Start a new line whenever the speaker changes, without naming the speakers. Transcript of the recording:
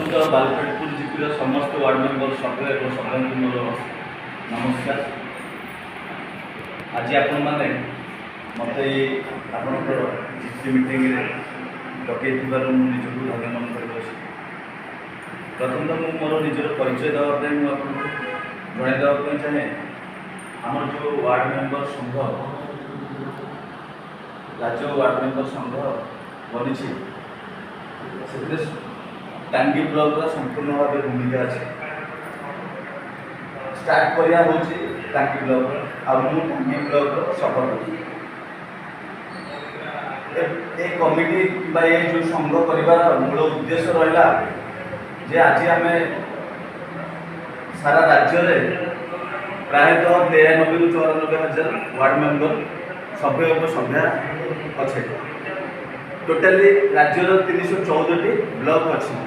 समस्त बालपेटपुर जीपीर समस्त ward member सभ्य और सभ्य मोर नमस्कार। आज आपण मैंने मत आपंकर जीपी मीटिंग डकई निजक धन्यवाद कर प्रथम तो मुझे मोर निजर परिचय देवाई जनईदेवाई चाहे आमर जो वार्ड मेंबर संघ राज्य वार्ड मेंबर संघ बनी से टांगी ब्लॉक संपूर्ण भाव भूमिका अच्छे स्टार्ट करिया होची टांगी ब्लॉक आ मु टांगी ब्लॉक सफल ए कमिटी बा ये जो संघ परिवार मूल उद्देश्य रहा जे आज आम सारा राज्य में प्रायतः 93 ରୁ 94 हजार वार्ड मेंबर सभ्य और सभ्या अच्छे टोटाली राज्यर 314 ब्लॉक अच्छी